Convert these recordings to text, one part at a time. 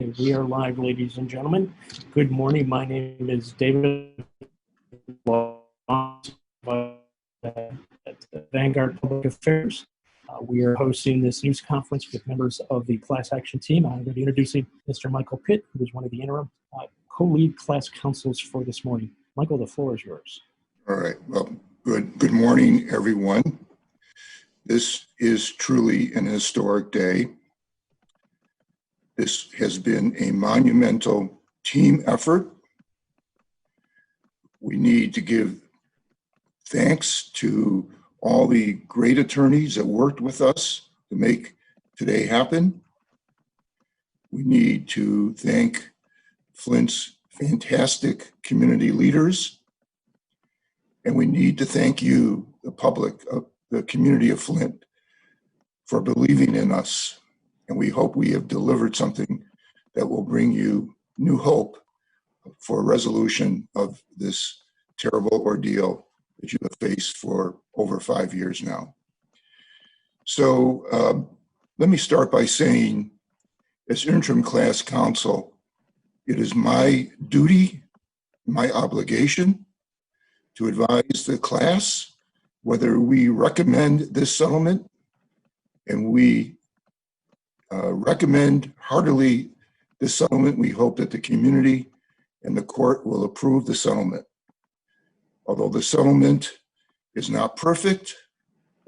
Okay, we are live, ladies and gentlemen. Good morning. My name is David at Vanguard Public Affairs. We are hosting this news conference with members of the class action team. I'm going to be introducing Mr. Michael Pitt, who is one of the interim co-lead class counsels for this morning. Michael, the floor is yours. All right. Well, good morning, everyone. This is truly an historic day. This has been a monumental team effort. We need to give thanks to all the great attorneys that worked with us to make today happen. We need to thank Flint's fantastic community leaders. And we need to thank you, the public, the community of Flint, for believing in us. And we hope we have delivered something that will bring you new hope for a resolution of this terrible ordeal that you have faced for over 5 years now. So let me start by saying, as interim class counsel, it is my duty, my obligation to advise the class whether we recommend this settlement, and we recommend heartily this settlement. We hope that the community and the court will approve the settlement. Although the settlement is not perfect,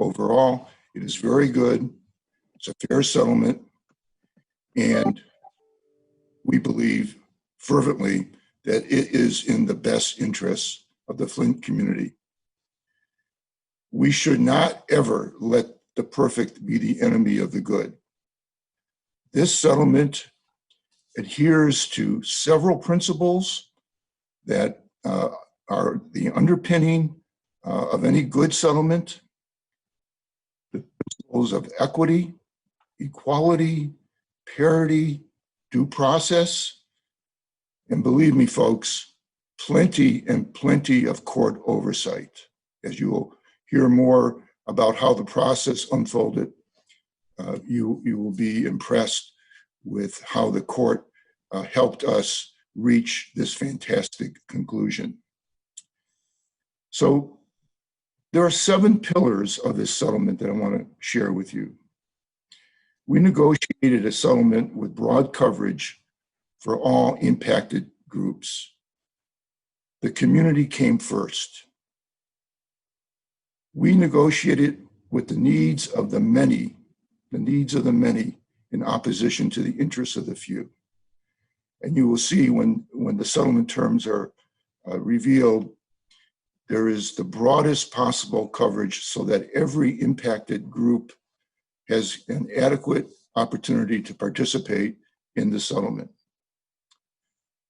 overall, it is very good. It's a fair settlement, and we believe fervently that it is in the best interests of the Flint community. We should not ever let the perfect be the enemy of the good. This settlement adheres to several principles that are the underpinning of any good settlement: the principles of equity, equality, parity, due process, and believe me, folks, plenty and plenty of court oversight. As you will hear more about how the process unfolded, you will be impressed with how the court helped us reach this fantastic conclusion. So there are 7 pillars of this settlement that I want to share with you. We negotiated a settlement with broad coverage for all impacted groups. The community came first. We negotiated with the needs of the many in opposition to the interests of the few. And you will see when the settlement terms are revealed, there is the broadest possible coverage so that every impacted group has an adequate opportunity to participate in the settlement.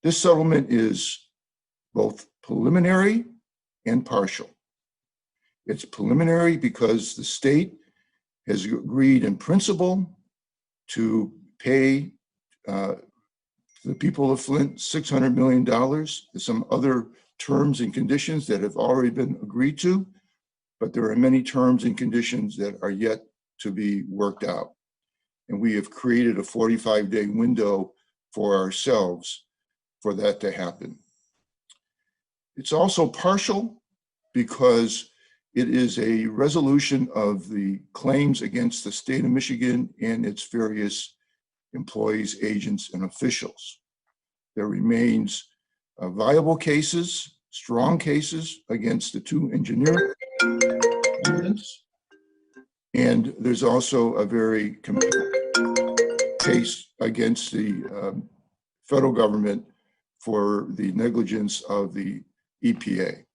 This settlement is both preliminary and partial. It's preliminary because the state has agreed in principle to pay the people of Flint $600 million. There's some other terms and conditions that have already been agreed to, but there are many terms and conditions that are yet to be worked out. And we have created a 45-day window for ourselves for that to happen. It's also partial because it is a resolution of the claims against the state of Michigan and its various employees, agents, and officials. There remains viable cases, strong cases against the 2 engineer defendants, and there's also a very compelling case against the federal government for the negligence of the EPA.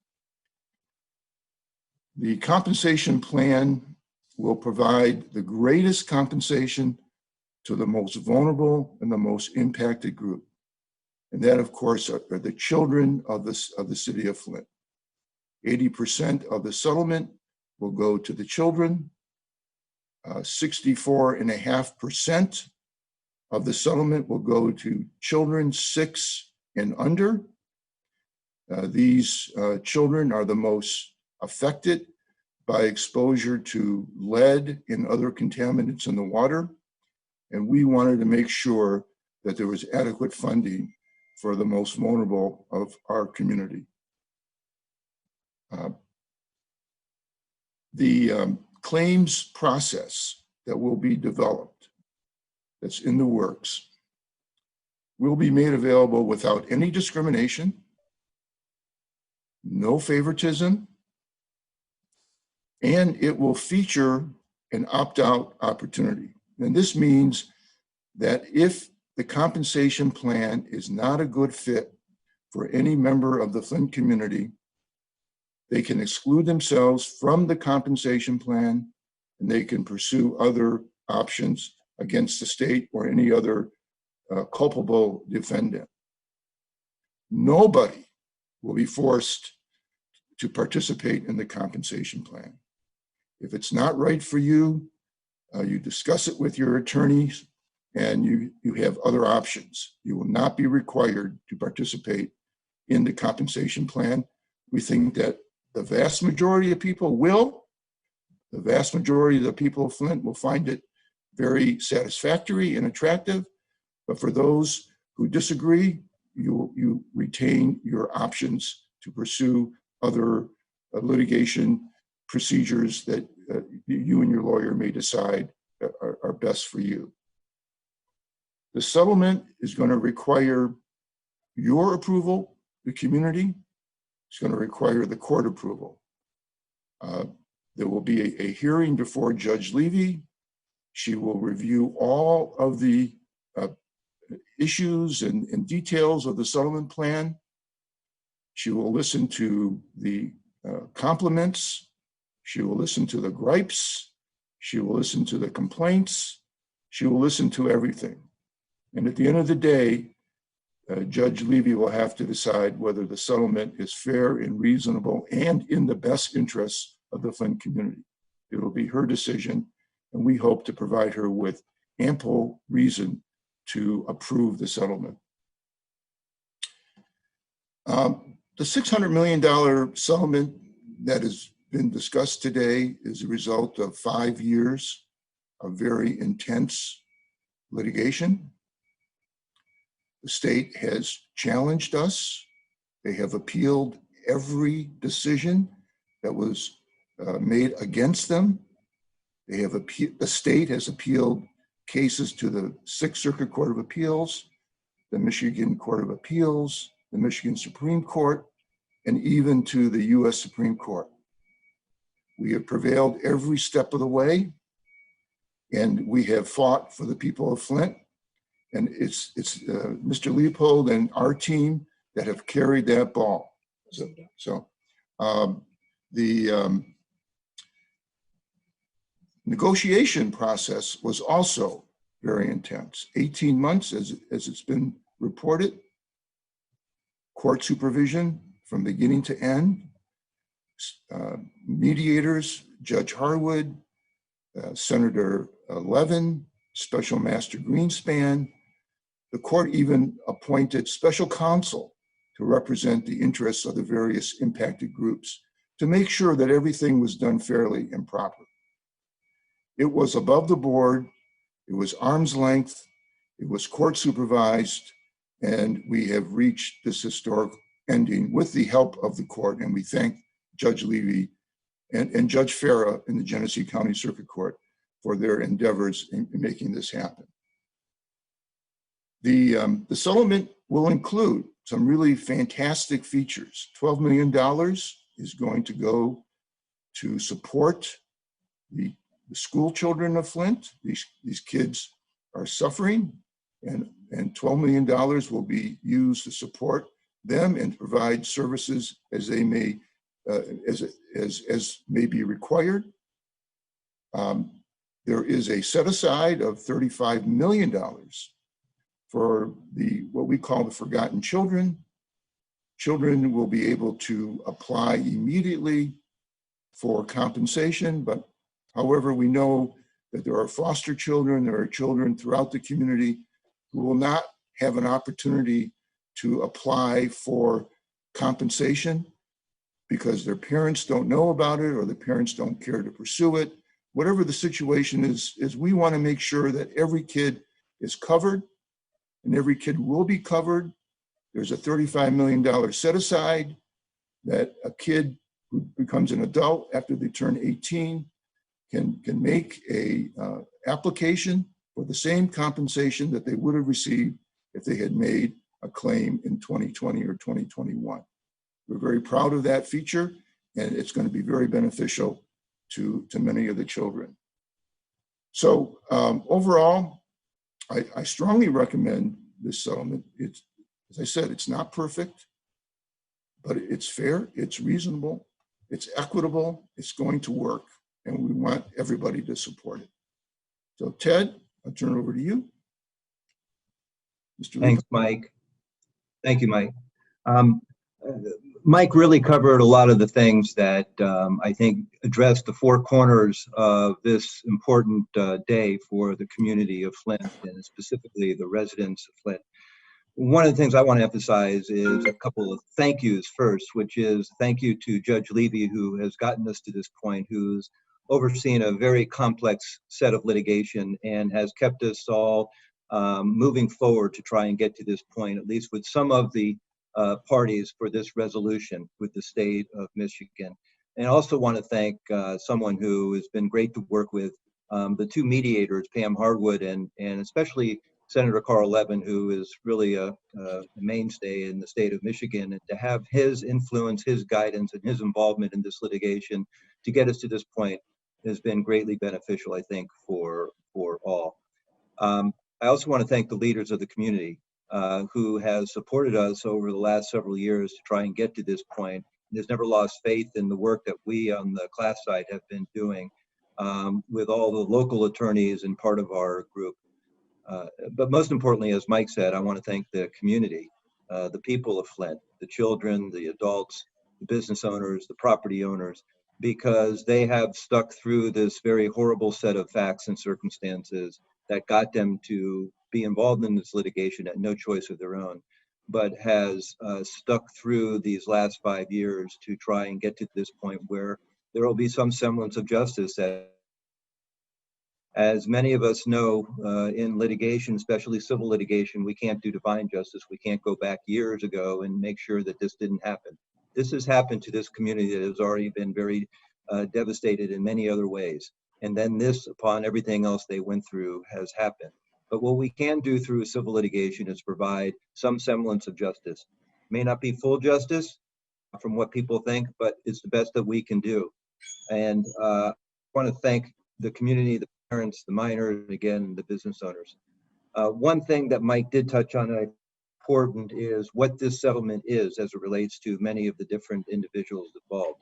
The compensation plan will provide the greatest compensation to the most vulnerable and the most impacted group. And that, of course, are the children of the city of Flint. 80% of the settlement will go to the children. 64.5% of the settlement will go to children 6 and under. These children are the most affected by exposure to lead and other contaminants in the water. And we wanted to make sure that there was adequate funding for the most vulnerable of our community. The claims process that will be developed, that's in the works, will be made available without any discrimination, no favoritism, and it will feature an opt-out opportunity. And this means that if the compensation plan is not a good fit for any member of the Flint community, they can exclude themselves from the compensation plan, and they can pursue other options against the state or any other culpable defendant. Nobody will be forced to participate in the compensation plan. If it's not right for you, you discuss it with your attorneys, and you have other options. You will not be required to participate in the compensation plan. We think that the vast majority of people will. The vast majority of the people of Flint will find it very satisfactory and attractive. But for those who disagree, you retain your options to pursue other litigation procedures that you and your lawyer may decide are best for you. The settlement is going to require your approval, the community. It's going to require the court approval. There will be a hearing before Judge Levy. She will review all of the issues and details of the settlement plan. She will listen to the compliments. She will listen to the gripes. She will listen to the complaints. She will listen to everything. And at the end of the day, Judge Levy will have to decide whether the settlement is fair and reasonable and in the best interests of the Flint community. It will be her decision, and we hope to provide her with ample reason to approve the settlement. The $600 million settlement that has been discussed today is a result of 5 years of very intense litigation. The state has challenged us. They have appealed every decision that was made against them. The state has appealed cases to the Sixth Circuit Court of Appeals, the Michigan Court of Appeals, the Michigan Supreme Court, and even to the US Supreme Court. We have prevailed every step of the way, and we have fought for the people of Flint. And it's Mr. Leopold and our team that have carried that ball. The negotiation process was also very intense. 18 months, as it's been reported. Court supervision from beginning to end. Mediators, Judge Hurwitz, Senator Levin, Special Master Greenspan. The court even appointed special counsel to represent the interests of the various impacted groups to make sure that everything was done fairly and properly. It was above the board, it was arm's length, it was court supervised, and we have reached this historic ending with the help of the court, and we thank Judge Levy and Judge Farah in the Genesee County Circuit Court for their endeavors in making this happen. The settlement will include some really fantastic features. $12 million is going to go to support the school children of Flint. These kids are suffering, and $12 million will be used to support them and provide services as they may, as may be required. There is a set aside of $35 million for what we call the forgotten children. Children will be able to apply immediately for compensation, but however, we know that there are foster children, there are children throughout the community who will not have an opportunity to apply for compensation because their parents don't know about it or the parents don't care to pursue it. Whatever the situation is we want to make sure that every kid is covered and every kid will be covered. There's a $35 million set aside that a kid who becomes an adult after they turn 18 can make a application for the same compensation that they would have received if they had made a claim in 2020 or 2021. We're very proud of that feature, and it's going to be very beneficial to many of the children. So overall, I strongly recommend this settlement. It's, as I said, it's not perfect, but it's fair, it's reasonable, it's equitable, it's going to work, and we want everybody to support it. So Ted, I'll turn it over to you. Mr. Thanks, Mike. Thank you, Mike. Mike really covered a lot of the things that I think addressed the four corners of this important day for the community of Flint, and specifically the residents of Flint. One of the things I want to emphasize is a couple of thank yous first, which is thank you to Judge Levy, who has gotten us to this point, who's overseen a very complex set of litigation and has kept us all moving forward to try and get to this point, at least with some of the parties for this resolution with the state of Michigan. And I also want to thank someone who has been great to work with, the two mediators, Pam Hardwood and especially Senator Carl Levin, who is really a mainstay in the state of Michigan, and to have his influence, his guidance, and his involvement in this litigation to get us to this point has been greatly beneficial, I think, for all. I also want to thank the leaders of the community who has supported us over the last several years to try and get to this point. There's never lost faith in the work that we on the class side have been doing with all the local attorneys and part of our group. But most importantly, as Mike said, I want to thank the community, the people of Flint, the children, the adults, the business owners, the property owners, because they have stuck through this very horrible set of facts and circumstances that got them to be involved in this litigation at no choice of their own, but has stuck through these last 5 years to try and get to this point where there will be some semblance of justice. As many of us know, in litigation, especially civil litigation, we can't do divine justice. We can't go back years ago and make sure that this didn't happen. This has happened to this community that has already been very devastated in many other ways. And then this, upon everything else they went through, has happened. But what we can do through civil litigation is provide some semblance of justice. May not be full justice from what people think, but it's the best that we can do. And I want to thank the community, the parents, the minors, again, the business owners. One thing that Mike did touch on that important is what this settlement is as it relates to many of the different individuals involved.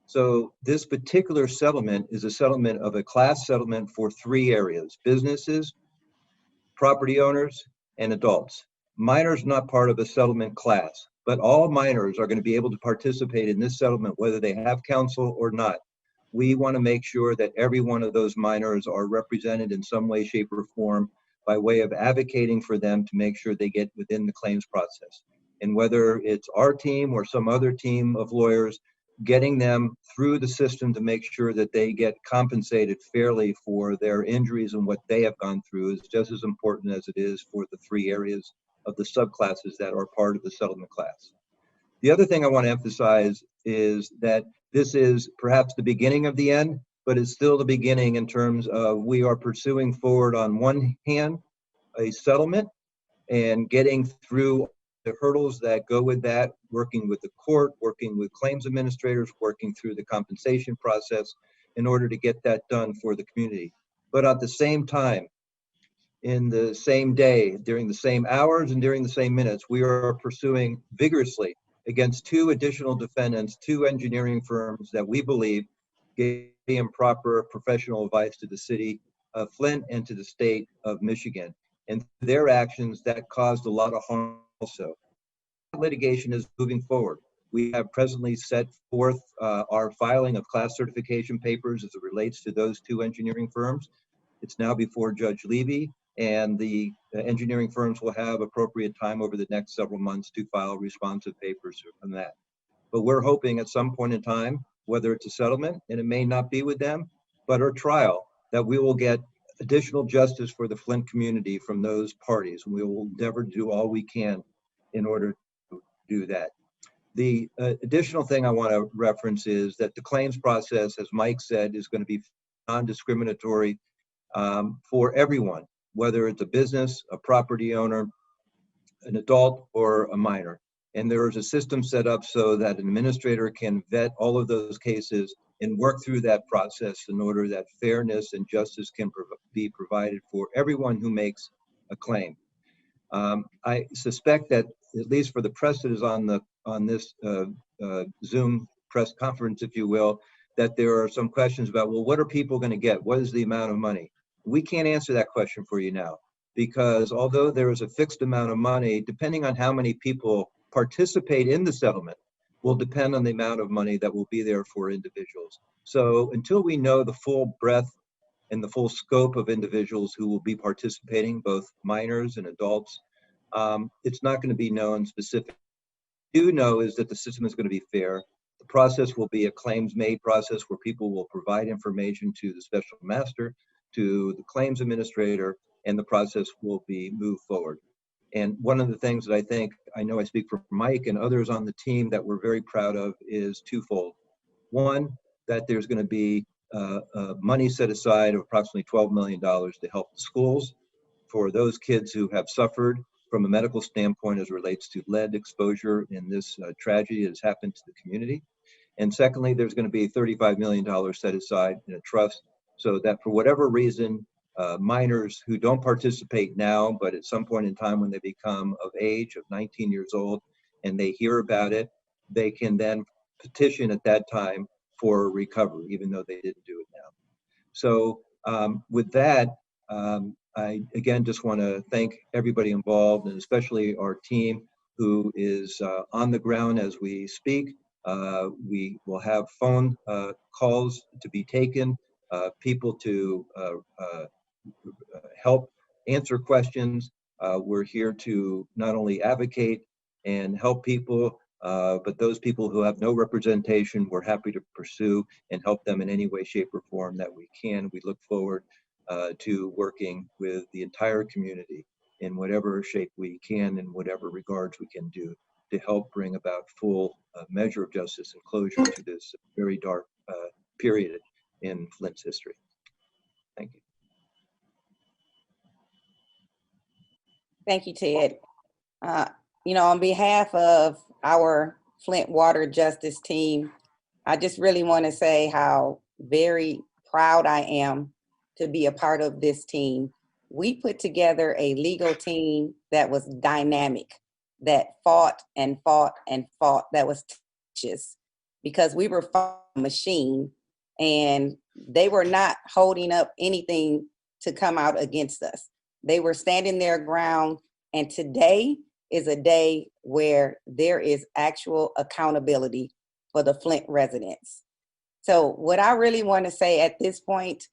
So this particular settlement is a settlement of a class settlement for 3 areas: businesses, property owners, and adults. Minors not part of a settlement class, but all minors are going to be able to participate in this settlement whether they have counsel or not. We want to make sure that every one of those minors are represented in some way, shape, or form by way of advocating for them to make sure they get within the claims process. And whether it's our team or some other team of lawyers, getting them through the system to make sure that they get compensated fairly for their injuries and what they have gone through is just as important as it is for the 3 areas of the subclasses that are part of the settlement class. The other thing I want to emphasize is that this is perhaps the beginning of the end, but it's still the beginning in terms of we are pursuing forward on one hand a settlement and getting through the hurdles that go with that, working with the court, working with claims administrators, working through the compensation process in order to get that done for the community. But at the same time, in the same day, during the same hours and during the same minutes, we are pursuing vigorously against 2 additional defendants, 2 engineering firms that we believe gave improper professional advice to the city of Flint and to the state of Michigan. And their actions that caused a lot of harm also. Litigation is moving forward. We have presently set forth our filing of class certification papers as it relates to those 2 engineering firms. It's now before Judge Levy, and the engineering firms will have appropriate time over the next several months to file responsive papers on that. But we're hoping at some point in time, whether it's a settlement, and it may not be with them, but a trial, that we will get additional justice for the Flint community from those parties. We will endeavor to do all we can in order to do that. The additional thing I want to reference is that the claims process, as Mike said, is going to be non-discriminatory for everyone, whether it's a business, a property owner, an adult, or a minor. And there is a system set up so that an administrator can vet all of those cases and work through that process in order that fairness and justice can be provided for everyone who makes a claim. I suspect that, at least for the press that is on this Zoom press conference, if you will, that there are some questions about, well, what are people going to get? What is the amount of money? We can't answer that question for you now, because although there is a fixed amount of money, depending on how many people participate in the settlement, will depend on the amount of money that will be there for individuals. So until we know the full breadth and the full scope of individuals who will be participating, both minors and adults, it's not going to be known specifically. What we do know is that the system is going to be fair. The process will be a claims-made process where people will provide information to the special master, to the claims administrator, and the process will be moved forward. And one of the things that I know I speak for Mike and others on the team that we're very proud of is twofold. One, that there's going to be money set aside of approximately $12 million to help the schools for those kids who have suffered from a medical standpoint as relates to lead exposure in this tragedy that has happened to the community. And secondly, there's going to be $35 million set aside in a trust so that for whatever reason, minors who don't participate now, but at some point in time when they become of age of 19 years old and they hear about it, they can then petition at that time for recovery, even though they didn't do it now. So with that, I again just want to thank everybody involved, and especially our team who is on the ground as we speak. We will have phone calls to be taken, people to help answer questions. We're here to not only advocate and help people, but those people who have no representation, we're happy to pursue and help them in any way, shape, or form that we can. We look forward to working with the entire community in whatever shape we can, in whatever regards we can do to help bring about full measure of justice and closure to this very dark period in Flint's history. Thank you. Thank you, Ted. On behalf of our Flint Water Justice team, I just really want to say how very proud I am to be a part of this team. We put together a legal team that was dynamic, that fought and fought and fought, that was tenacious, because we were fighting a machine and they were not holding up anything to come out against us. They were standing their ground, and today is a day where there is actual accountability for the Flint residents. So what I really want to say at this point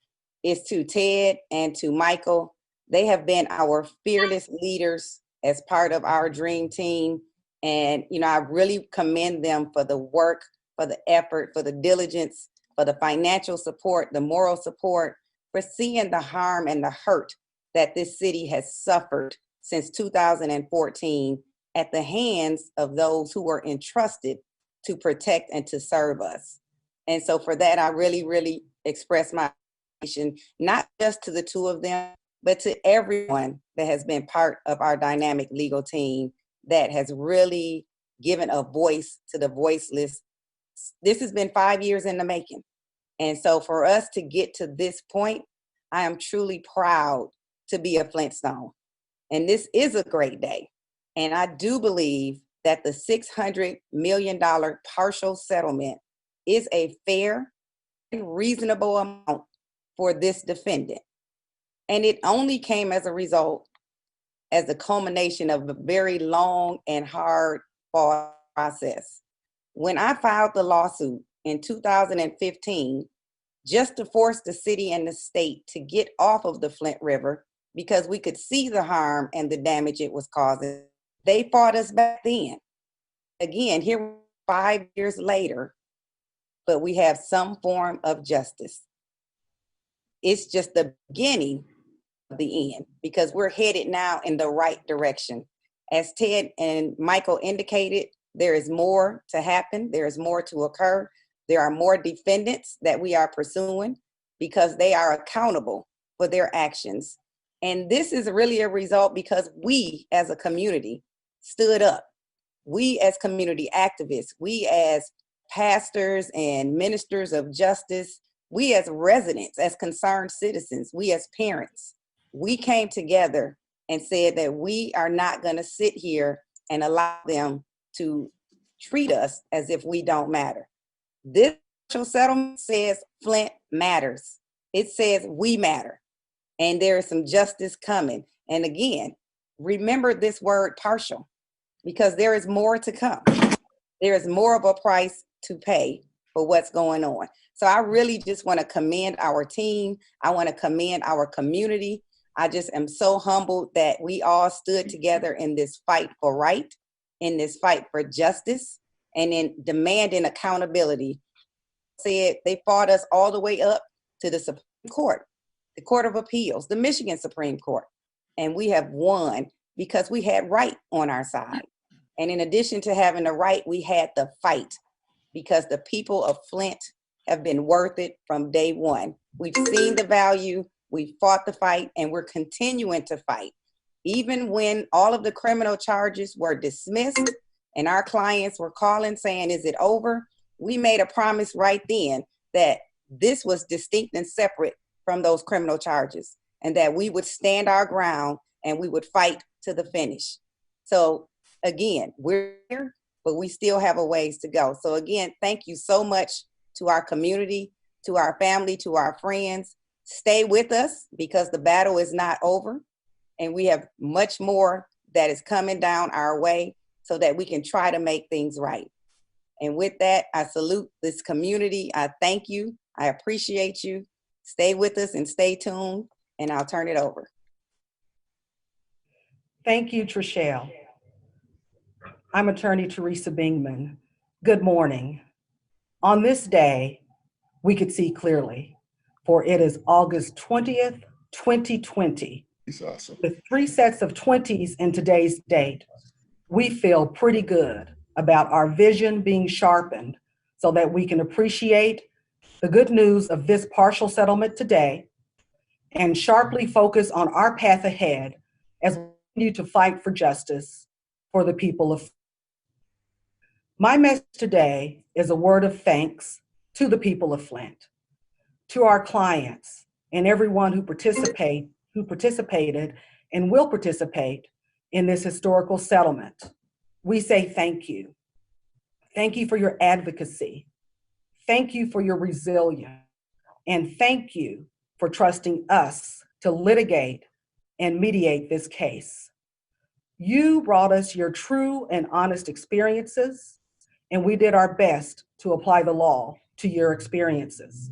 is to Ted and to Michael. They have been our fearless leaders as part of our dream team. And, I really commend them for the work, for the effort, for the diligence, for the financial support, the moral support, for seeing the harm and the hurt that this city has suffered since 2014 at the hands of those who were entrusted to protect and to serve us. And so for that, I really, really express my appreciation, not just to the two of them, but to everyone that has been part of our dynamic legal team that has really given a voice to the voiceless. This has been 5 years in the making. And so for us to get to this point, I am truly proud to be a Flintstone. And this is a great day. And I do believe that the $600 million partial settlement is a fair and reasonable amount for this defendant. And it only came as a result, as a culmination of a very long and hard fought process. When I filed the lawsuit in 2015, just to force the city and the state to get off of the Flint River, because we could see the harm and the damage it was causing, they fought us back then. Again, here 5 years later, but we have some form of justice. It's just the beginning the end, because we're headed now in the right direction. As Ted and Michael indicated, there is more to happen. There is more to occur. There are more defendants that we are pursuing because they are accountable for their actions. And this is really a result because we as a community stood up. We as community activists, we as pastors and ministers of justice, we as residents, as concerned citizens, we as parents, we came together and said that we are not going to sit here and allow them to treat us as if we don't matter. This partial settlement says Flint matters. It says we matter. And there is some justice coming. And again, remember this word partial, because there is more to come. There is more of a price to pay for what's going on. So I really just want to commend our team. I want to commend our community. I just am so humbled that we all stood together in this fight for right, in this fight for justice, and in demanding accountability. Said they fought us all the way up to the Supreme Court, the Court of Appeals, the Michigan Supreme Court. And we have won because we had right on our side. And in addition to having the right, we had the fight, because the people of Flint have been worth it from day one. We've seen the value, we fought the fight, and we're continuing to fight. Even when all of the criminal charges were dismissed and our clients were calling saying, is it over? We made a promise right then that this was distinct and separate from those criminal charges, and that we would stand our ground and we would fight to the finish. So again, we're here, but we still have a ways to go. So again, thank you so much to our community, to our family, to our friends. Stay with us, because the battle is not over, and we have much more that is coming down our way so that we can try to make things right. And with that, I salute this community. I thank you. I appreciate you. Stay with us and stay tuned, and I'll turn it over. Thank you, Trishelle. I'm attorney Teresa Bingman. Good morning. On this day, we could see clearly, for it is August 20th, 2020. He's awesome. With 3 sets of 20s in today's date, we feel pretty good about our vision being sharpened so that we can appreciate the good news of this partial settlement today and sharply focus on our path ahead as we continue to fight for justice for the people of Flint. My message today is a word of thanks to the people of Flint, to our clients, and everyone who participated and will participate in this historical settlement. We say thank you. Thank you for your advocacy. Thank you for your resilience. And thank you for trusting us to litigate and mediate this case. You brought us your true and honest experiences, and we did our best to apply the law to your experiences.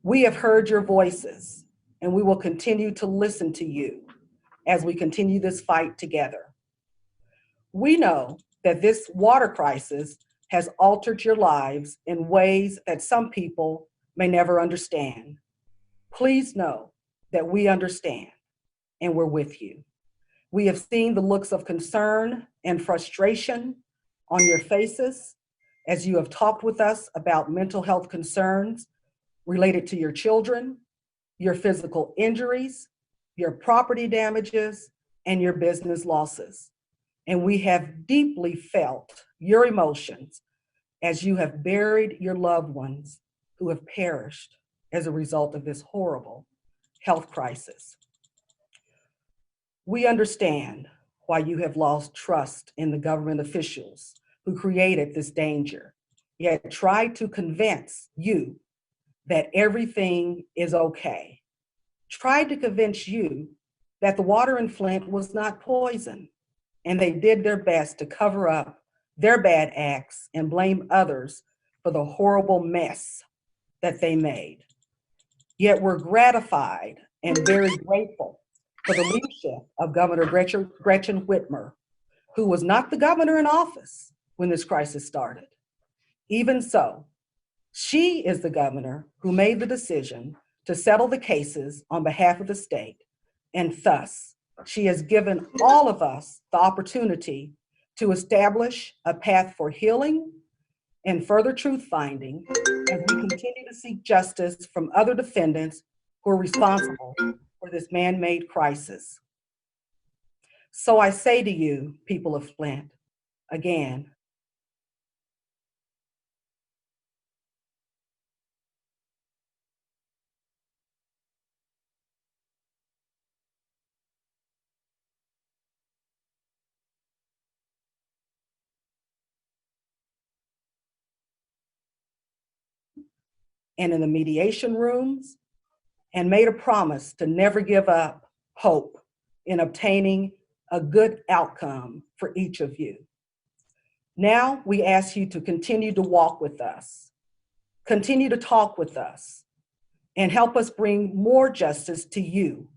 We have heard your voices, and we will continue to listen to you as we continue this fight together. We know that this water crisis has altered your lives in ways that some people may never understand. Please know that we understand, and we're with you. We have seen the looks of concern and frustration on your faces as you have talked with us about mental health concerns related to your children, your physical injuries, your property damages, and your business losses. And we have deeply felt your emotions as you have buried your loved ones who have perished as a result of this horrible health crisis. We understand why you have lost trust in the government officials who created this danger, yet tried to convince you that everything is okay. Tried to convince you that the water in Flint was not poison, and they did their best to cover up their bad acts and blame others for the horrible mess that they made. Yet we're gratified and very grateful for the leadership of Governor Gretchen Whitmer, who was not the governor in office when this crisis started. Even so, she is the governor who made the decision to settle the cases on behalf of the state and thus she has given all of us the opportunity to establish a path for healing and further truth finding as we continue to seek justice from other defendants who are responsible for this man-made crisis. So I say to you, people of Flint, again, and in the mediation rooms, and made a promise to never give up hope in obtaining a good outcome for each of you. Now we ask you to continue to walk with us, continue to talk with us, and help us bring more justice to you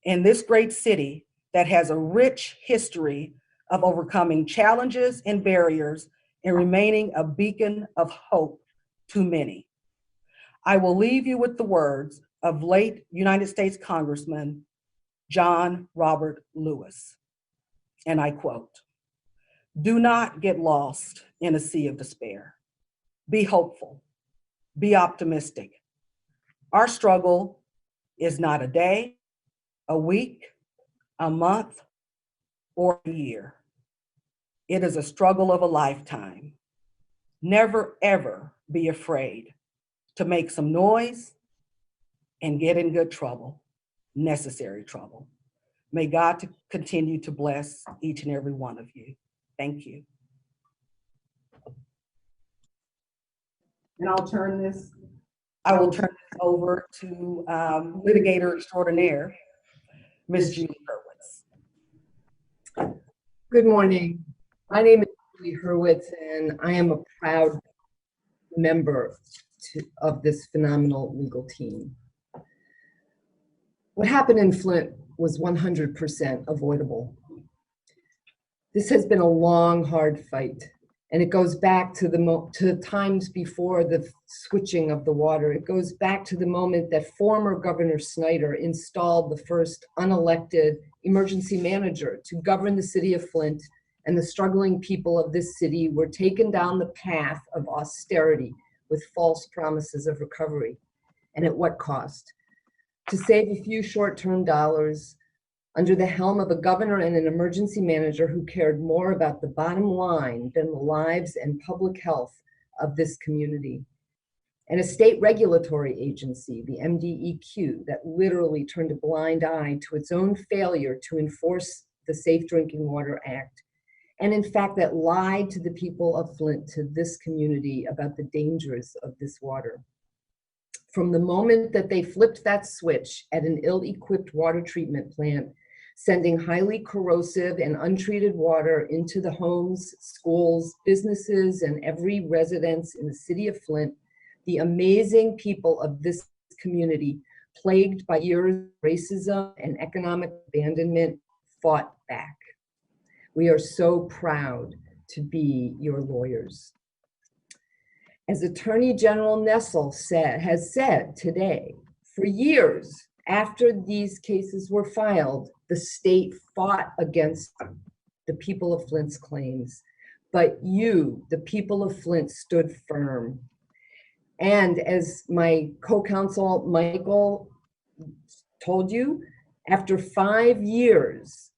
in this great city that has a rich history of overcoming challenges and barriers and remaining a beacon of hope to many. I will leave you with the words of late United States Congressman John Robert Lewis, and I quote, "Do not get lost in a sea of despair. Be hopeful, be optimistic. Our struggle is not a day, a week, a month, or a year. It is a struggle of a lifetime. Never, ever be afraid to make some noise and get in good trouble, necessary trouble. May God continue to bless each and every one of you. Thank you." And I will turn this over to litigator extraordinaire, Ms. Julie Hurwitz. Good morning. My name is Julie Hurwitz, and I am a proud member of this phenomenal legal team. What happened in Flint was 100% avoidable. This has been a long, hard fight, and it goes back to the times before the switching of the water. It goes back to the moment that former Governor Snyder installed the first unelected emergency manager to govern the city of Flint, and the struggling people of this city were taken down the path of austerity with false promises of recovery. And at what cost? To save a few short-term dollars under the helm of a governor and an emergency manager who cared more about the bottom line than the lives and public health of this community. And a state regulatory agency, the MDEQ, that literally turned a blind eye to its own failure to enforce the Safe Drinking Water Act, and in fact that lied to the people of Flint, to this community, about the dangers of this water. From the moment that they flipped that switch at an ill-equipped water treatment plant, sending highly corrosive and untreated water into the homes, schools, businesses, and every residence in the city of Flint, the amazing people of this community, plagued by years of racism and economic abandonment, fought back. We are so proud to be your lawyers. As Attorney General Nessel has said today, for years after these cases were filed, the state fought against the people of Flint's claims. But you, the people of Flint, stood firm. And as my co-counsel Michael told you, after 5 years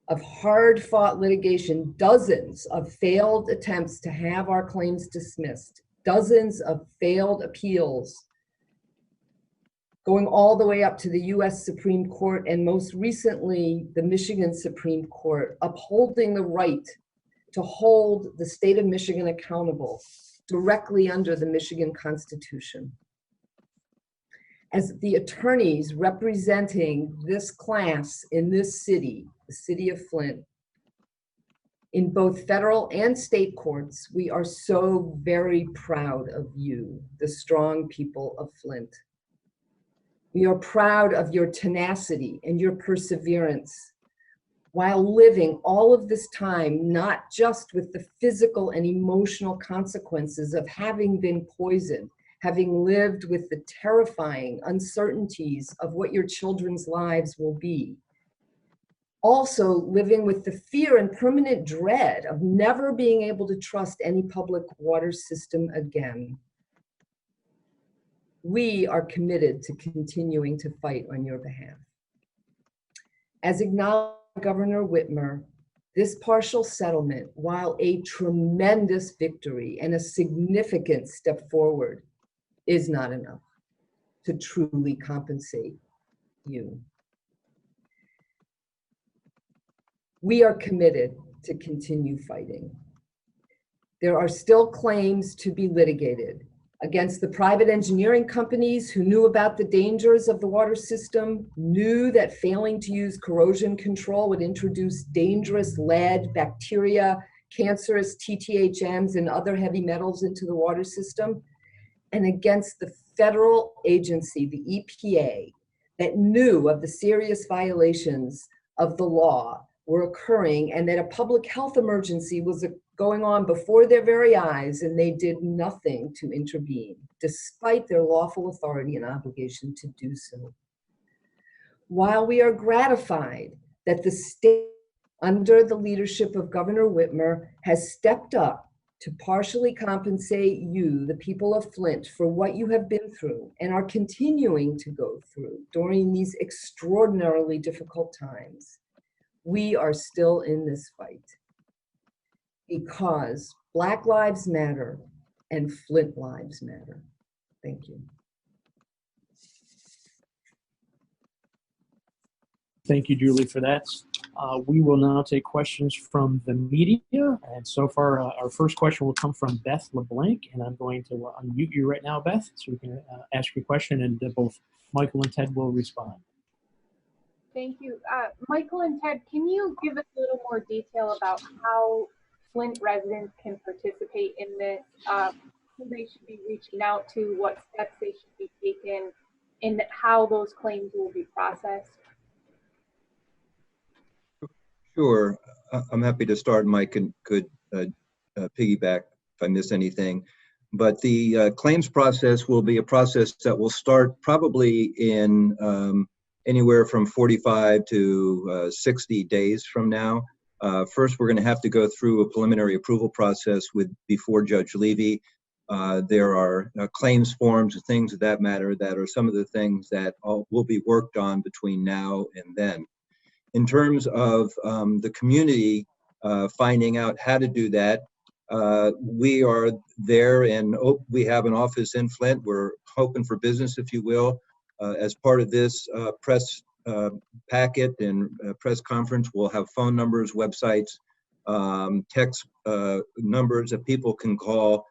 of hard-fought litigation, dozens of failed attempts to have our claims dismissed, dozens of failed appeals, going all the way up to the US Supreme Court, and most recently, the Michigan Supreme Court, upholding the right to hold the state of Michigan accountable directly under the Michigan Constitution. As the attorneys representing this class in this city, the city of Flint, in both federal and state courts, we are so very proud of you, the strong people of Flint. We are proud of your tenacity and your perseverance while living all of this time, not just with the physical and emotional consequences of having been poisoned, having lived with the terrifying uncertainties of what your children's lives will be, Also living with the fear and permanent dread of never being able to trust any public water system again. We are committed to continuing to fight on your behalf. As acknowledged by Governor Whitmer, this partial settlement, while a tremendous victory and a significant step forward, is not enough to truly compensate you. We are committed to continue fighting. There are still claims to be litigated against the private engineering companies who knew about the dangers of the water system, knew that failing to use corrosion control would introduce dangerous lead, bacteria, cancerous TTHMs, and other heavy metals into the water system, and against the federal agency, the EPA, that knew of the serious violations of the law were occurring and that a public health emergency was going on before their very eyes, and they did nothing to intervene, despite their lawful authority and obligation to do so. While we are gratified that the state, under the leadership of Governor Whitmer, has stepped up to partially compensate you, the people of Flint, for what you have been through and are continuing to go through during these extraordinarily difficult times, we are still in this fight because Black lives matter and Flint lives matter. Thank you. Thank you, Julie, for that. We will now take questions from the media. And so far, our first question will come from Beth LeBlanc. And I'm going to unmute you right now, Beth, so we can ask your question, and both Michael and Ted will respond. Thank you. Michael and Ted, can you give us a little more detail about how Flint residents can participate in this, who they should be reaching out to, what steps they should be taken, and how those claims will be processed? Sure. I'm happy to start. Mike could piggyback if I miss anything. But the claims process will be a process that will start probably in anywhere from 45 to 60 days from now. First, we're going to have to go through a preliminary approval process before Judge Levy. There are claims forms and things of that matter that are some of the things that will be worked on between now and then. In terms of the community finding out how to do that, we are there, and we have an office in Flint. We're open for business, if you will. As part of this press packet and press conference, we'll have phone numbers, websites, text numbers that people can call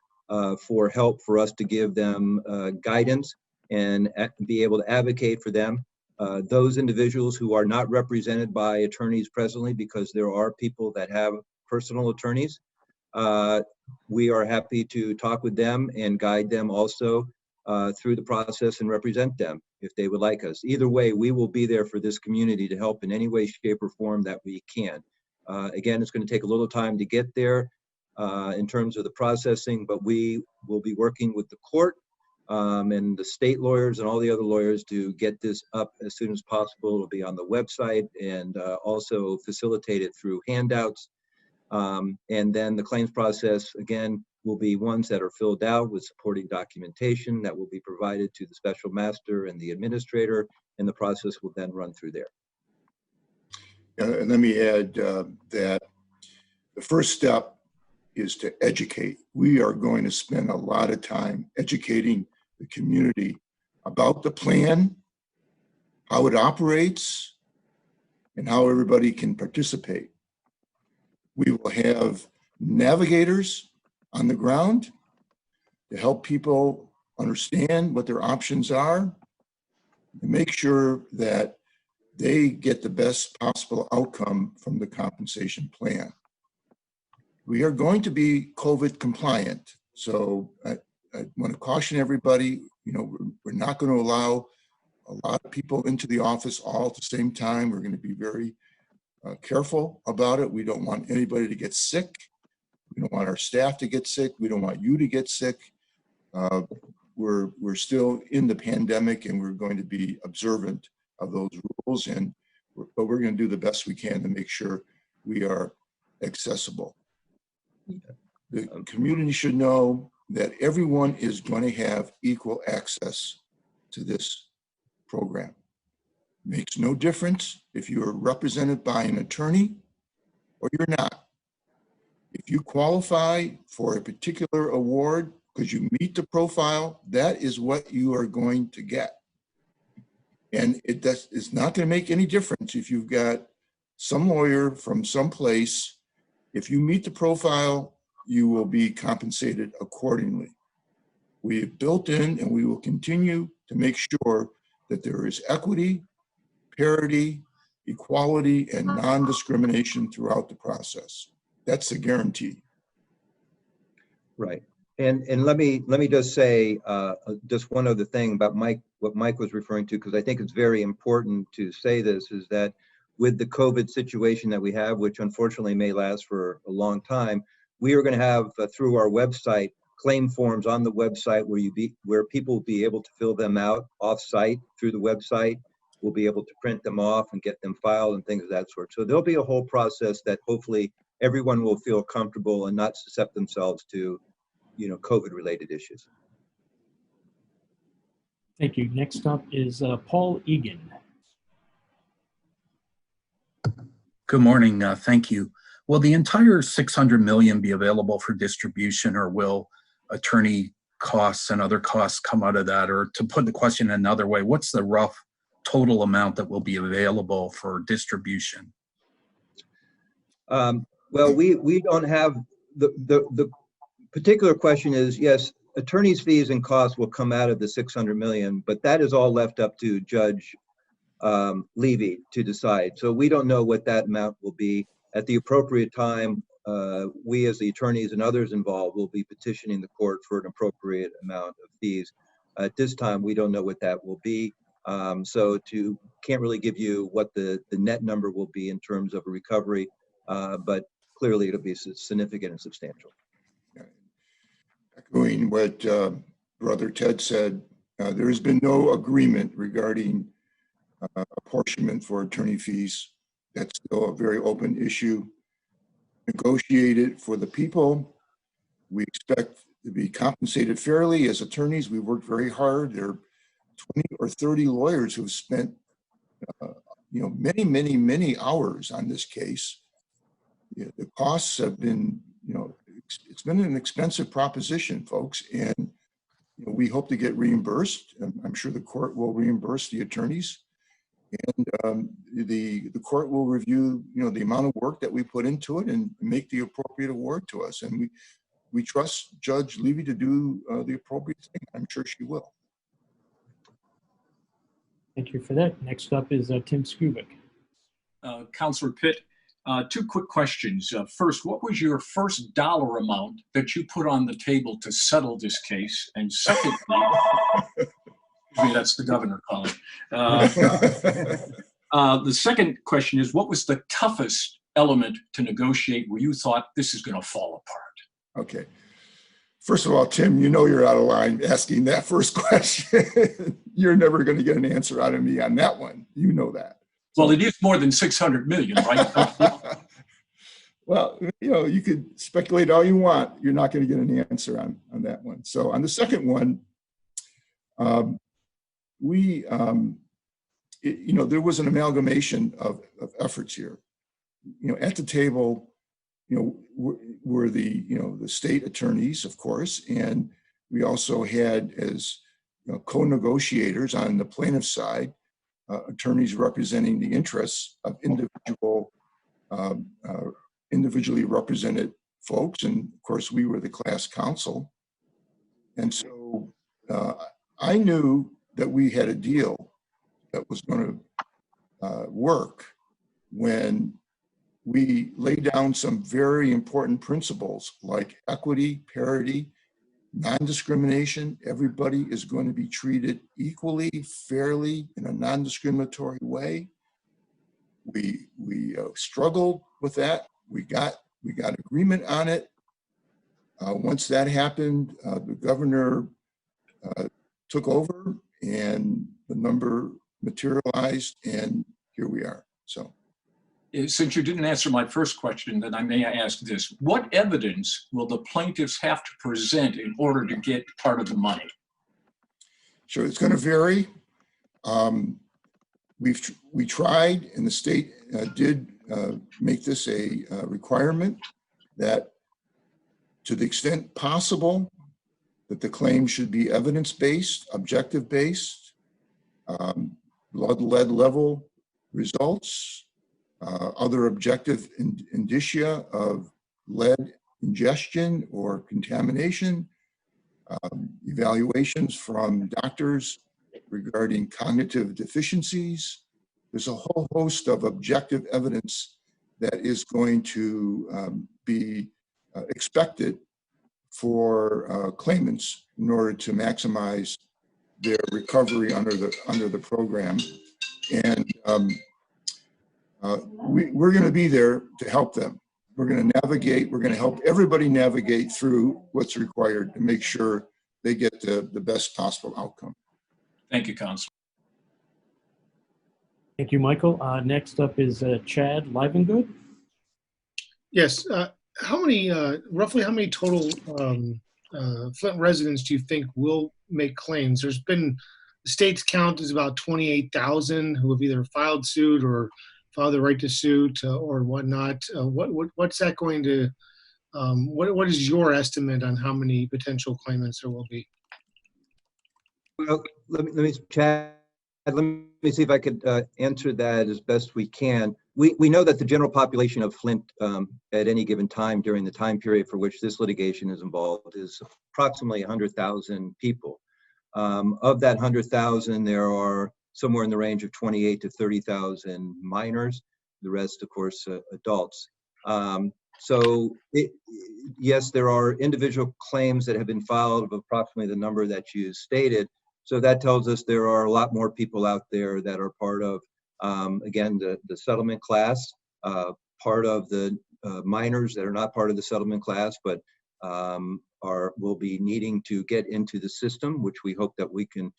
for help, for us to give them guidance and be able to advocate for them. Those individuals who are not represented by attorneys presently, because there are people that have personal attorneys, we are happy to talk with them and guide them also through the process and represent them if they would like us. Either way, we will be there for this community to help in any way, shape, or form that we can. Again, it's going to take a little time to get there in terms of the processing, but we will be working with the court and the state lawyers and all the other lawyers to get this up as soon as possible. It'll be on the website and also facilitated through handouts. And then the claims process, again, will be ones that are filled out with supporting documentation that will be provided to the special master and the administrator, and the process will then run through there. And let me add that the first step is to educate. We are going to spend a lot of time educating the community about the plan, how it operates, and how everybody can participate. We will have navigators on the ground to help people understand what their options are and make sure that they get the best possible outcome from the compensation plan. We are going to be COVID compliant. So I want to caution everybody, we're not going to allow a lot of people into the office all at the same time. We're going to be very careful about it. We don't want anybody to get sick. We don't want our staff to get sick. We don't want you to get sick. We're still in the pandemic, and we're going to be observant of those rules. And but we're going to do the best we can to make sure we are accessible. The community should know that everyone is going to have equal access to this program. Makes no difference if you are represented by an attorney or you're not. If you qualify for a particular award because you meet the profile, that is what you are going to get. And it's not going to make any difference if you've got some lawyer from some place. If you meet the profile, you will be compensated accordingly. We have built in, and we will continue to make sure that there is equity, parity, equality, and non-discrimination throughout the process. That's a guarantee. Right. And let me just say just one other thing about what Mike was referring to, because I think it's very important to say this, is that with the COVID situation that we have, which unfortunately may last for a long time, we are going to have through our website claim forms on the website where people will be able to fill them out off-site through the website. We'll be able to print them off and get them filed and things of that sort. So there'll be a whole process that hopefully everyone will feel comfortable and not suscept themselves to, COVID-related issues. Thank you. Next up is Paul Egan. Good morning. Thank you. Will the entire $600 million be available for distribution, or will attorney costs and other costs come out of that? Or to put the question another way, what's the rough total amount that will be available for distribution? Well, we don't have the particular question is, yes, attorney's fees and costs will come out of the 600 million, but that is all left up to Judge Levy to decide. So we don't know what that amount will be. At the appropriate time, we as the attorneys and others involved will be petitioning the court for an appropriate amount of fees. At this time, we don't know what that will be. So can't really give you what the net number will be in terms of a recovery, but clearly it'll be significant and substantial. Echoing what Brother Ted said, there has been no agreement regarding apportionment for attorney fees. That's still a very open issue. Negotiated for the people. We expect to be compensated fairly as attorneys. We worked very hard. There are 20 or 30 lawyers who have spent many hours on this case. The costs have been, it's been an expensive proposition, folks, and we hope to get reimbursed. I'm sure the court will reimburse the attorneys, and the court will review, the amount of work that we put into it and make the appropriate award to us. And we trust Judge Levy to do the appropriate thing. I'm sure she will. Thank you for that. Next up is Tim Skubick. Counselor Pitt, two quick questions. First, what was your first dollar amount that you put on the table to settle this case? And secondly, that's the governor calling. The second question is, what was the toughest element to negotiate where you thought this is going to fall apart? Okay. First of all, Tim, you're out of line asking that first question. You're never going to get an answer out of me on that one. You know that. Well, it is more than 600 million, right? Well, you could speculate all you want. You're not going to get an answer on that one. So on the second one, there was an amalgamation of efforts here. At the table, were the state attorneys, of course, and we also had as co-negotiators on the plaintiff's side, attorneys representing the interests of individually represented folks, and of course we were the class counsel. And so I knew that we had a deal that was going to work when we laid down some very important principles like equity, parity, non-discrimination. Everybody is going to be treated equally, fairly, in a non-discriminatory way. We struggled with that. We got agreement on it. Once that happened, the governor took over and the number materialized, and here we are. So. Since you didn't answer my first question, then I may ask this. What evidence will the plaintiffs have to present in order to get part of the money? Sure, it's going to vary. We tried, and the state did make this a requirement that, to the extent possible, that the claim should be evidence-based, objective-based, blood lead level results, other objective indicia of lead ingestion or contamination, evaluations from doctors regarding cognitive deficiencies. There's a whole host of objective evidence that is going to be expected for claimants in order to maximize their recovery under the program. And we're going to be there to help them. We're going to navigate, we're going to help everybody navigate through what's required to make sure they get the best possible outcome. Thank you, Counsel. Thank you, Michael. Next up is Chad Livengood. Yes. How many, roughly how many total Flint residents do you think will make claims? There's been, the state's count is about 28,000 who have either filed suit or filed the right to suit or whatnot. What's that going to, what is your estimate on how many potential claimants there will be? Well, let me Chad, let me see if I could answer that as best we can. We know that the general population of Flint at any given time during the time period for which this litigation is involved is approximately 100,000 people. Of that 100,000, there are somewhere in the range of 28 to 30,000 minors, the rest, of course, adults. Yes, there are individual claims that have been filed of approximately the number that you stated. So that tells us there are a lot more people out there that are part of, again, the settlement class, part of the minors that are not part of the settlement class, but will be needing to get into the system, which we hope that we can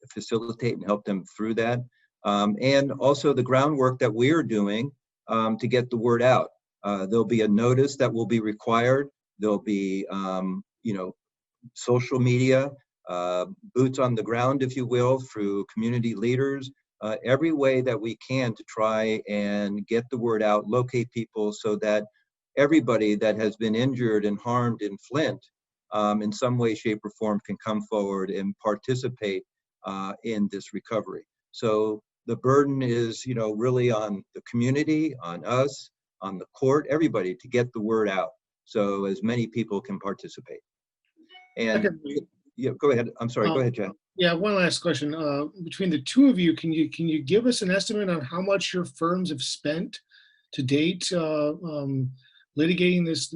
facilitate and help them through that. And also the groundwork that we're doing to get the word out. There'll be a notice that will be required. There'll be, social media, boots on the ground, if you will, through community leaders, every way that we can to try and get the word out, locate people so that everybody that has been injured and harmed in Flint in some way, shape, or form can come forward and participate in this recovery. So the burden is, really on the community, on us, on the court, everybody to get the word out so as many people can participate. And yeah, go ahead. I'm sorry. Go ahead, Chad. Yeah, one last question. Between the two of you, can you give us an estimate on how much your firms have spent to date litigating this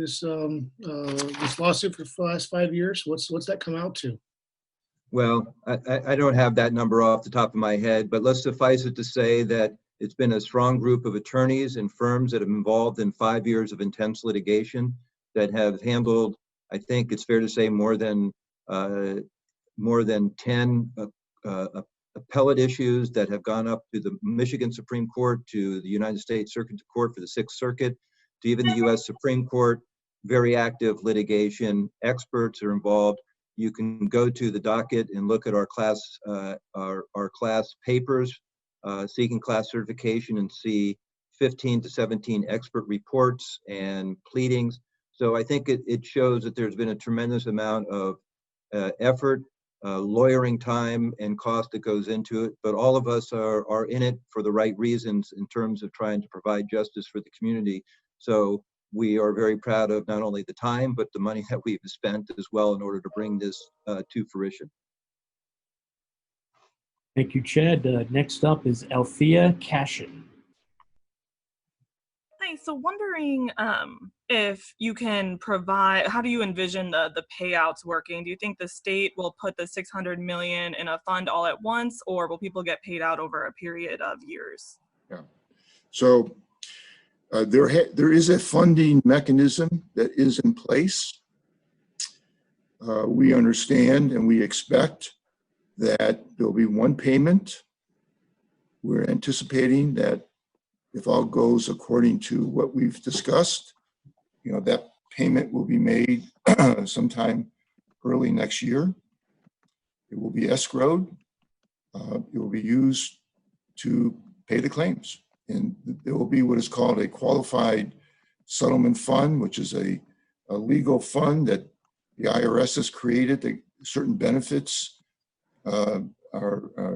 lawsuit for the last 5 years? What's that come out to? Well, I don't have that number off the top of my head, but let's suffice it to say that it's been a strong group of attorneys and firms that have been involved in 5 years of intense litigation that have handled, I think it's fair to say, more than 10 appellate issues that have gone up to the Michigan Supreme Court, to the United States Circuit Court for the Sixth Circuit, to even the U.S. Supreme Court. Very active litigation. Experts are involved. You can go to the docket and look at our class papers seeking class certification and see 15 to 17 expert reports and pleadings. So I think it shows that there's been a tremendous amount of effort, lawyering time and cost that goes into it, but all of us are in it for the right reasons in terms of trying to provide justice for the community. So we are very proud of not only the time, but the money that we've spent as well in order to bring this to fruition. Thank you, Chad. Next up is Althea Cashin. Hi, so wondering if you can provide, how do you envision the payouts working? Do you think the state will put the $600 million in a fund all at once, or will people get paid out over a period of years? Yeah. So there is a funding mechanism that is in place. We understand and we expect that there'll be one payment. We're anticipating that if all goes according to what we've discussed, that payment will be made sometime early next year. It will be escrowed. It will be used to pay the claims. And there will be what is called a qualified settlement fund, which is a legal fund that the IRS has created. That certain benefits are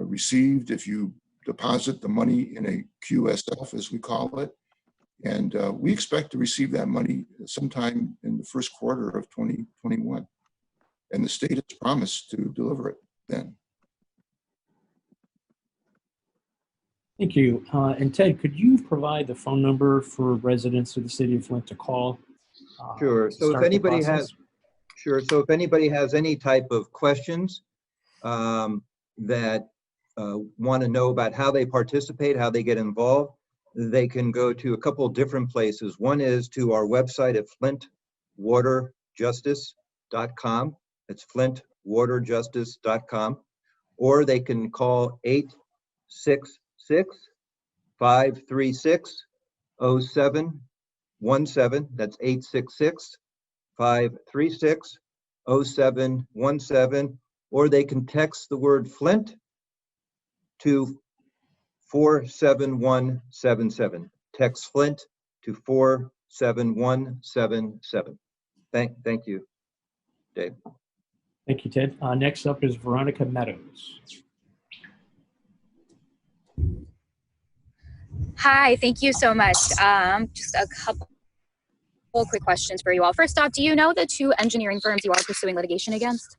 received if you deposit the money in a QSF, as we call it. And we expect to receive that money sometime in the first quarter of 2021. And the state has promised to deliver it then. Thank you. And Ted, could you provide the phone number for residents of the city of Flint to call? Sure. So if anybody has, So if anybody has any type of questions that want to know about how they participate, how they get involved, they can go to a couple of different places. One is to our website at flintwaterjustice.com. It's flintwaterjustice.com. Or they can call 866-536-0717. That's 866-536-0717. Or they can text the word Flint to 47177. Text Flint to 47177. Thank you, Dave. Thank you, Ted. Next up is Veronica Meadows. Hi, thank you so much. Just a couple quick questions for you all. First off, do you know the two engineering firms you are pursuing litigation against?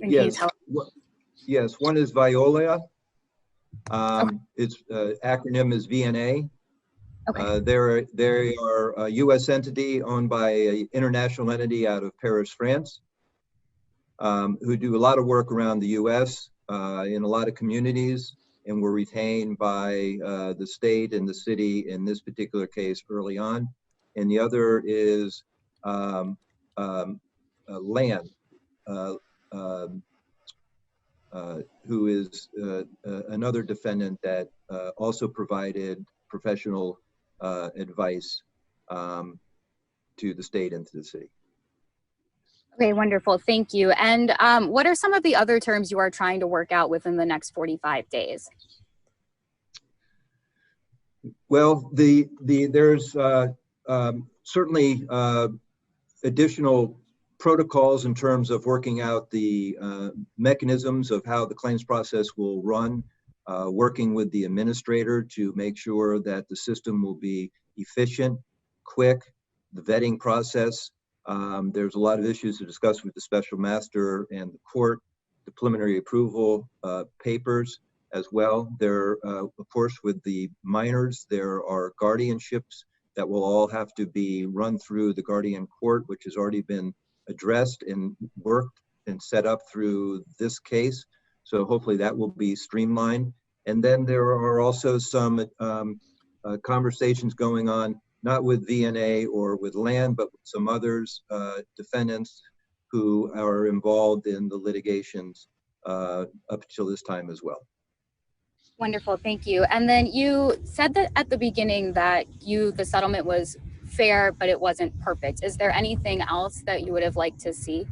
And yes. Yes, one is Viola. Okay. Its acronym is VNA. Okay. They are a U.S. entity owned by an international entity out of Paris, France, who do a lot of work around the U.S. In a lot of communities, and were retained by the state and the city in this particular case early on. And the other is Land, who is another defendant that also provided professional advice to the state and to the city. Okay, wonderful. Thank you. And what are some of the other terms you are trying to work out within the next 45 days? Well, there's certainly additional protocols in terms of working out the mechanisms of how the claims process will run, working with the administrator to make sure that the system will be efficient, quick, the vetting process. There's a lot of issues to discuss with the special master and the court, the preliminary approval papers as well. There, of course, with the minors, there are guardianships that will all have to be run through the guardian court, which has already been addressed and worked and set up through this case. So hopefully that will be streamlined. And then there are also some conversations going on, not with VNA or with Land, but with some others, defendants who are involved in the litigations up until this time as well. Wonderful, thank you. And then you said that at the beginning that the settlement was fair, but it wasn't perfect. Is there anything else that you would have liked to see?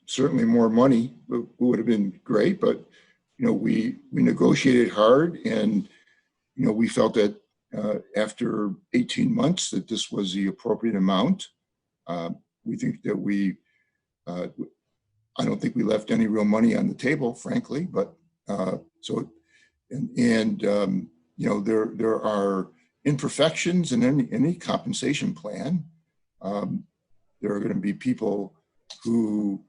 Certainly more money would have been great, but we negotiated hard, and we felt that after 18 months that this was the appropriate amount. We think that I don't think we left any real money on the table, frankly, but there are imperfections in any compensation plan. There are going to be people who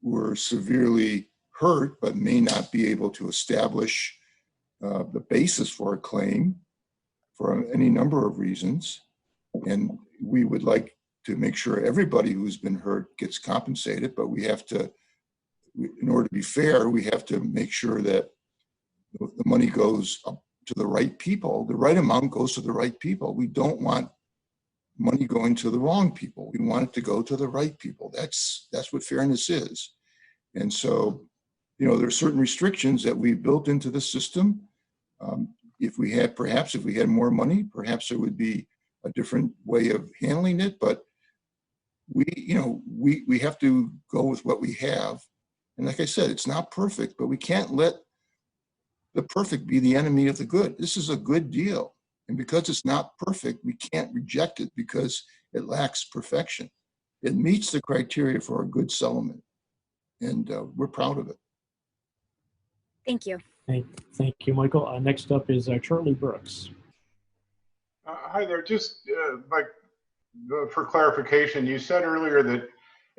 were severely hurt but may not be able to establish the basis for a claim for any number of reasons. And we would like to make sure everybody who's been hurt gets compensated, but we have to, in order to be fair, we have to make sure that the money goes up to the right people. The right amount goes to the right people. We don't want money going to the wrong people. We want it to go to the right people. That's what fairness is. And so you know, there are certain restrictions that we built into the system. If we had more money, perhaps there would be a different way of handling it, but we have to go with what we have. And like I said, it's not perfect, but we can't let the perfect be the enemy of the good. This is a good deal. And because it's not perfect, we can't reject it because it lacks perfection. It meets the criteria for a good settlement. And we're proud of it. Thank you. Thank you, Michael. Next up is Charlie Brooks. Hi there. Just for clarification, you said earlier that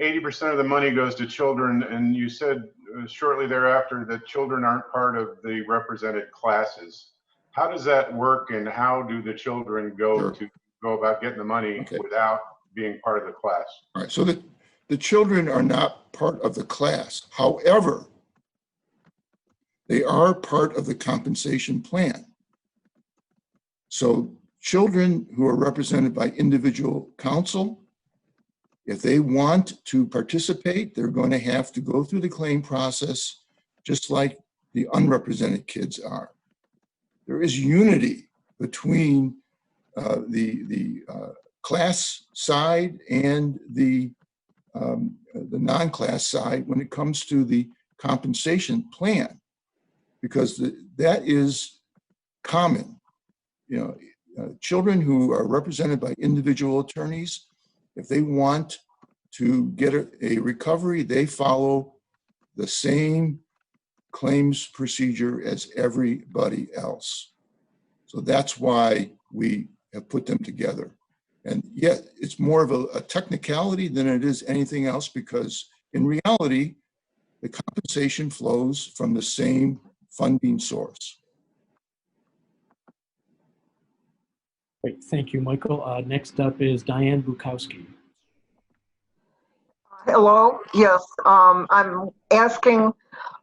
80% of the money goes to children, and you said shortly thereafter that children aren't part of the represented classes. How does that work, and how do the children go about getting the money without being part of the class? All right, so the children are not part of the class. However, they are part of the compensation plan. So children who are represented by individual counsel, if they want to participate, they're going to have to go through the claim process just like the unrepresented kids are. There is unity between the class side and the non-class side when it comes to the compensation plan, because that is common. You know, children who are represented by individual attorneys, if they want to get a recovery, they follow the same claims procedure as everybody else. So that's why we have put them together. And yet it's more of a technicality than it is anything else, because in reality, the compensation flows from the same funding source. Great, thank you, Michael. Next up is Diane Bukowski. Hello, yes, I'm asking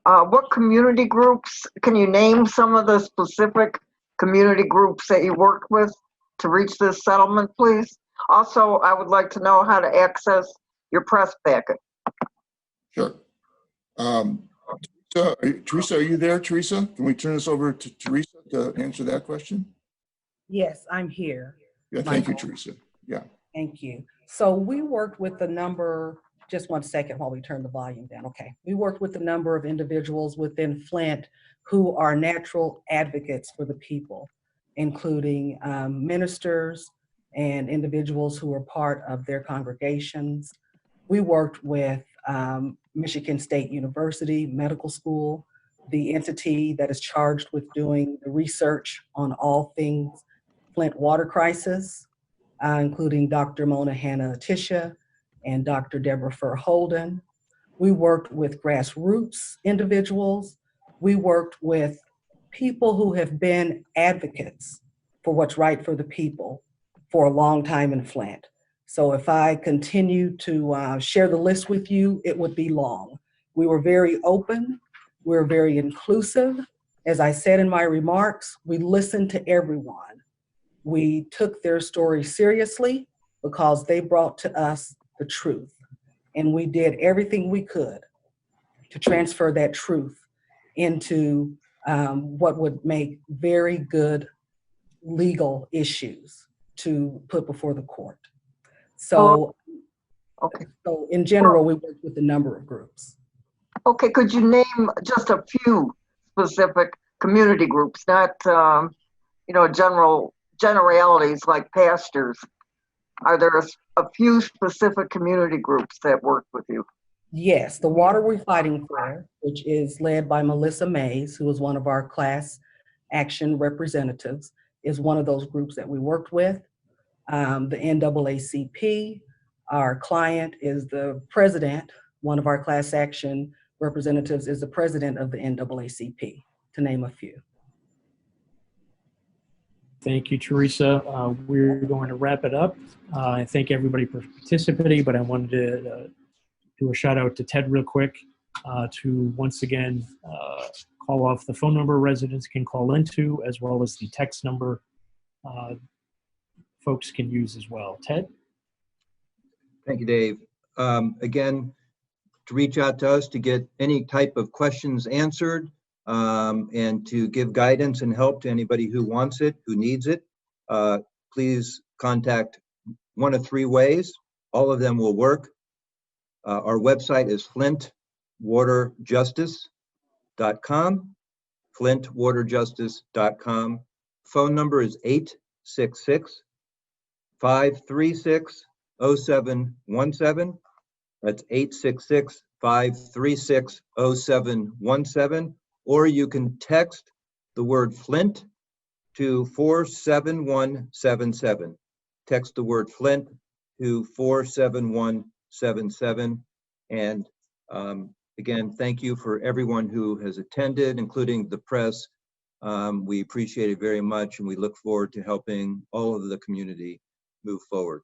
what community groups, can you name some of the specific community groups that you worked with to reach this settlement, please? Also, I would like to know how to access your press packet. Sure. Teresa, are you there, Teresa? Can we turn this over to Teresa to answer that question? Yes, I'm here. Yeah, thank you, Teresa. Yeah. Thank you. So we worked with a number, just one second while we turn the volume down. Okay. We worked with a number of individuals within Flint who are natural advocates for the people, including ministers and individuals who are part of their congregations. We worked with Michigan State University Medical School, the entity that is charged with doing the research on all things Flint water crisis, including Dr. Mona Hanna-Tisha and Dr. Deborah Fur Holden. We worked with grassroots individuals. We worked with people who have been advocates for what's right for the people for a long time in Flint. So if I continue to share the list with you, it would be long. We were very open. We were very inclusive. As I said in my remarks, we listened to everyone. We took their story seriously because they brought to us the truth. And we did everything we could to transfer that truth into what would make very good legal issues to put before the court. So, so in general, we work with a number of groups. Okay, could you name just a few specific community groups, not generalities like pastors? Are there a few specific community groups that work with you? Yes, the Water We're Fighting For, which is led by Melissa Mays, who is one of our class action representatives, is one of those groups that we worked with. The NAACP, our client is the president, one of our class action representatives is the president of the NAACP, to name a few. Thank you, Teresa. We're going to wrap it up. I thank everybody for participating, but I wanted to do a shout out to Ted real quick to once again call off the phone number residents can call into, as well as the text number folks can use as well. Ted? Thank you, Dave. Again, to reach out to us to get any type of questions answered, and to give guidance and help to anybody who wants it, who needs it, please contact one of three ways. All of them will work. Our website is flintwaterjustice.com, flintwaterjustice.com. Phone number is 866-536-0717. That's 866-536-0717. Or you can text the word Flint to 47177. Text the word Flint to 47177. And again, thank you for everyone who has attended, including the press. We appreciate it very much, and we look forward to helping all of the community move forward.